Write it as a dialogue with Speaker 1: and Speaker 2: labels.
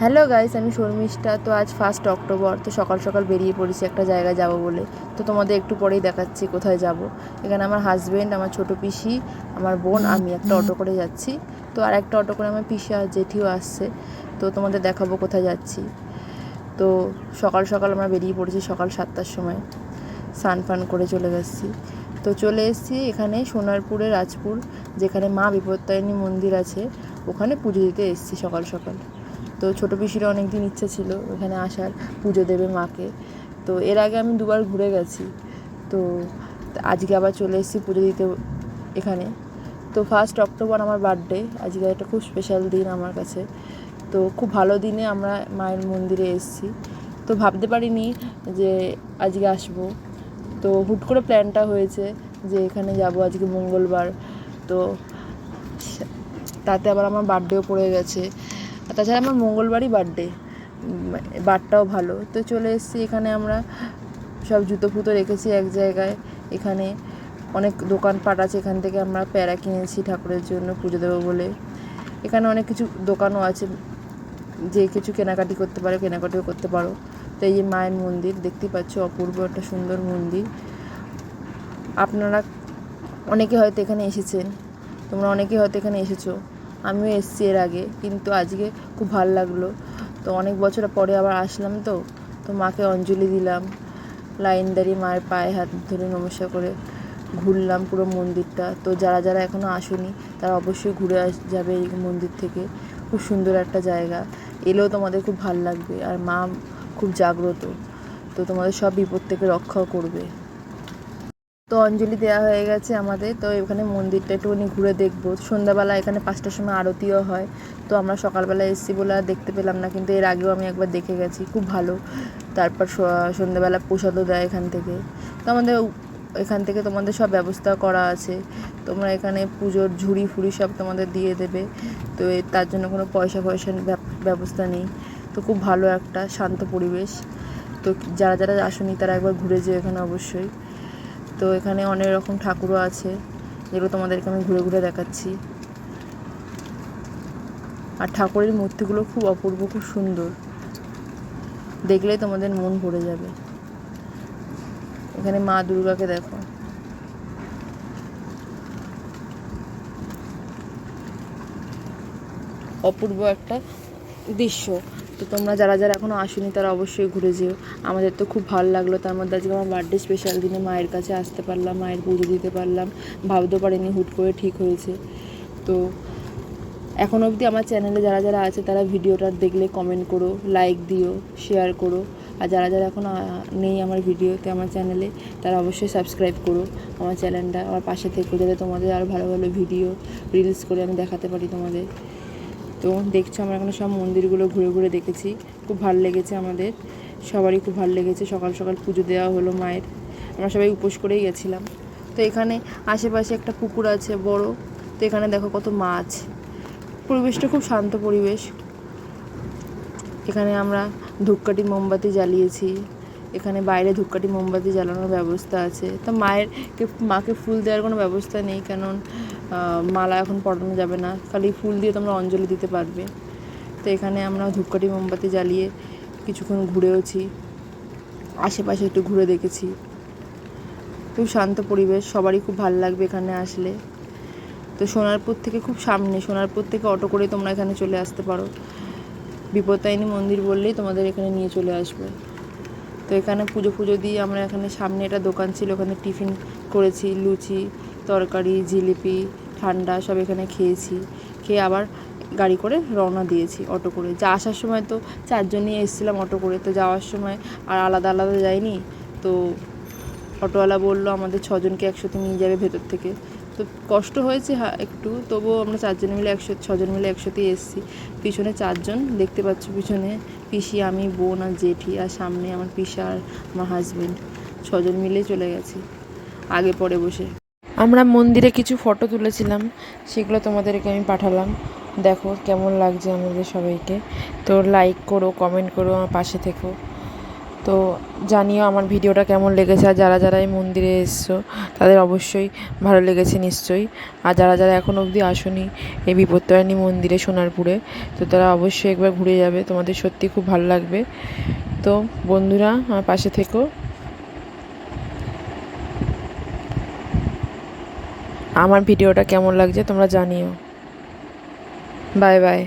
Speaker 1: Hello guys, আমি শর্মিষ্ঠা। তো আজ 1 অক্টোবর, তো সকাল সকাল বেরিয়ে পড়েছি একটা জায়গায় যাব বলে। তো তোমাদের একটু পরেই দেখাচ্ছি কোথায় যাব। এখানে আমার হাজব্যান্ড, আমার ছোটো পিসি, আমার বোন, আমি একটা অটো করে যাচ্ছি। তো আর একটা অটো করে আমার পিসি আর জেঠিও আসছে। তো তোমাদের দেখাবো কোথায় যাচ্ছি। তো সকাল সকাল আমরা বেরিয়ে পড়েছি সকাল 7টার সময়, স্নান ফান করে চলে গেছি। তো চলে এসেছি এখানে সোনারপুরে রাজপুর, যেখানে মা বিপত্তারিণী মন্দির আছে, ওখানে পুজো দিতে এসেছি সকাল সকাল। তো ছোটো পিসিরও অনেক দিন ইচ্ছা ছিল ওখানে আসার, পুজো দেবে মাকে। তো এর আগে আমি দুবার ঘুরে গেছি। তো আজকে আবার চলে এসেছি পুজো দিতে এখানে। তো 1 অক্টোবর আমার বার্থডে, আজকে একটা খুব স্পেশাল দিন আমার কাছে। তো খুব ভালো দিনে আমরা মায়ের মন্দিরে এসেছি। তো ভাবতে পারিনি যে আজকে আসবো। তো হুট করে প্ল্যানটা হয়েছে যে এখানে যাব, আজকে মঙ্গলবার। তো তাতে আবার আমার বার্থডেও পড়ে গেছে। আর তাছাড়া আমার মঙ্গলবারই বার্থডে, বারটাও ভালো। তো চলে এসেছি এখানে, আমরা সব জুতো ফুতো রেখেছি এক জায়গায়। এখানে অনেক দোকানপাট আছে, এখান থেকে আমরা প্যারা কিনেছি ঠাকুরের জন্য পুজো দেবো বলে। এখানে অনেক কিছু দোকানও আছে, যে কিছু কেনাকাটি করতে পারো কেনাকাটিও করতে পারো। তো এই যে মায়ের মন্দির দেখতে পাচ্ছ, অপূর্ব একটা সুন্দর মন্দির। আপনারা অনেকে হয়তো এখানে এসেছেন, তোমরা অনেকে হয়তো এখানে এসেছো, আমিও এসেছি এর আগে, কিন্তু আজকে খুব ভালো লাগলো। তো অনেক বছর পরে আবার আসলাম। তো তো মাকে অঞ্জলি দিলাম, লাইন দাঁড়িয়ে মায়ের পায়ে হাত ধরে নমস্কার করে ঘুরলাম পুরো মন্দিরটা। তো যারা যারা এখনও আসেনি তারা অবশ্যই ঘুরে যাবে এই মন্দির থেকে। খুব সুন্দর একটা জায়গা, এলেও তোমাদের খুব ভালো লাগবে। আর মা খুব জাগ্রত, তো তোমাদের সব বিপদ থেকে রক্ষাও করবে। তো অঞ্জলি দেওয়া হয়ে গেছে আমাদের। তো এখানে মন্দিরটা একটুখানি ঘুরে দেখবো। সন্ধ্যাবেলা এখানে 5টার সময় আরতিও হয়। তো আমরা সকালবেলা এসেছি বলে আর দেখতে পেলাম না, কিন্তু এর আগেও আমি একবার দেখে গেছি, খুব ভালো। তারপর সন্ধ্যাবেলা প্রসাদও দেয় এখান থেকে। তো আমাদের এখান থেকে তোমাদের সব ব্যবস্থা করা আছে, তোমরা এখানে পুজোর ঝুড়ি ফুড়ি সব তোমাদের দিয়ে দেবে। তো তার জন্য কোনো পয়সার ব্যবস্থা নেই। তো খুব ভালো একটা শান্ত পরিবেশ। তো যারা যারা আসেনি তারা একবার ঘুরে যেও এখানে অবশ্যই। তো এখানে অনেক রকম ঠাকুরও আছে, যেগুলো তোমাদেরকে আমি ঘুরে ঘুরে দেখাচ্ছি। আর ঠাকুরের মূর্তিগুলো খুব অপূর্ব, খুব সুন্দর, দেখলেই তোমাদের মন ভরে যাবে। এখানে মা দুর্গাকে দেখো, অপূর্ব একটা দৃশ্য। তো তোমরা যারা যারা এখনও আসোনি তারা অবশ্যই ঘুরে যেও। আমাদের তো খুব ভালো লাগলো। তার মধ্যে আজকে আমার বার্থডে স্পেশাল দিনে মায়ের কাছে আসতে পারলাম, মায়ের পুজো দিতে পারলাম। ভাবতে পারিনি, হুট করে ঠিক হয়েছে। তো এখন অবধি আমার চ্যানেলে যারা যারা আছে তারা ভিডিওটা দেখলে কমেন্ট করো, লাইক দিও, শেয়ার করো। আর যারা যারা এখন নেই আমার ভিডিওতে, আমার চ্যানেলে, তারা অবশ্যই সাবস্ক্রাইব করো আমার চ্যানেলটা, আমার পাশে থেকো, যাতে তোমাদের আরও ভালো ভালো ভিডিও রিলস করে আমি দেখাতে পারি তোমাদের। তো দেখছো আমরা এখানে সব মন্দিরগুলো ঘুরে ঘুরে দেখেছি, খুব ভালো লেগেছে আমাদের, সবারই খুব ভালো লেগেছে। সকাল সকাল পুজো দেওয়া হলো মায়ের, আমরা সবাই উপোস করেই গেছিলাম। তো এখানে আশেপাশে একটা পুকুর আছে বড়। তো এখানে দেখো কত মাছ, পরিবেশটা খুব শান্ত পরিবেশ। এখানে আমরা ধূপকাঠি মোমবাতি জ্বালিয়েছি, এখানে বাইরে ধূপকাঠি মোমবাতি জ্বালানোর ব্যবস্থা আছে। তো মাকে ফুল দেওয়ার কোনো ব্যবস্থা নেই, কারণ মালা এখন পরানো যাবে না, খালি ফুল দিয়ে তোমরা অঞ্জলি দিতে পারবে। তো এখানে আমরা ধূপকাঠি মোমবাতি জ্বালিয়ে কিছুক্ষণ ঘুরেওছি, আশেপাশে একটু ঘুরে দেখেছি। খুব শান্ত পরিবেশ, সবারই খুব ভালো লাগবে এখানে আসলে। তো সোনারপুর থেকে খুব সামনে, সোনারপুর থেকে অটো করে তোমরা এখানে চলে আসতে পারো। বিপত্তারিণী মন্দির বললেই তোমাদের এখানে নিয়ে চলে আসবে। তো এখানে পুজো দিয়ে আমরা এখানে সামনে একটা দোকান ছিল, ওখানে টিফিন করেছি, লুচি, তরকারি, জিলিপি, ঠান্ডা সব এখানে খেয়েছি। খেয়ে আবার গাড়ি করে রওনা দিয়েছি অটো করে। আসার সময় তো 4জন নিয়ে এসেছিলাম অটো করে, তো যাওয়ার সময় আর আলাদা আলাদা যাইনি। তো অটোওয়ালা বললো আমাদের 6জনকে একসাথে নিয়ে যাবে ভেতর থেকে। তো কষ্ট হয়েছে একটু, তবুও আমরা 4জন মিলে 6জন মিলে একসাথেই এসেছি। পিছনে 4জন দেখতে পাচ্ছ, পিছনে পিসি, আমি, বোন আর জেঠি, আর সামনে আমার পিসা আর আমার হাজব্যান্ড। 6জন মিলেই চলে গেছি আগে পরে বসে। আমরা মন্দিরে কিছু ফটো তুলেছিলাম, সেগুলো তোমাদেরকে আমি পাঠালাম, দেখো কেমন লাগছে আমাদের সবাইকে। তো লাইক করো, কমেন্ট করো, আমার পাশে থেকো। তো জানিও আমার ভিডিওটা কেমন লেগেছে, আর যারা যারা এই মন্দিরে এসছো তাদের অবশ্যই ভালো লেগেছে নিশ্চয়ই। আর যারা যারা এখনও অবধি আসোনি এই বিপত্তারিণী মন্দিরে সোনারপুরে, তো তারা অবশ্যই একবার ঘুরে যাবে, তোমাদের সত্যি খুব ভালো লাগবে। তো বন্ধুরা আমার পাশে থেকো। আমার ভিডিওটা কেমন লাগছে তোমরা জানিও। Bye bye.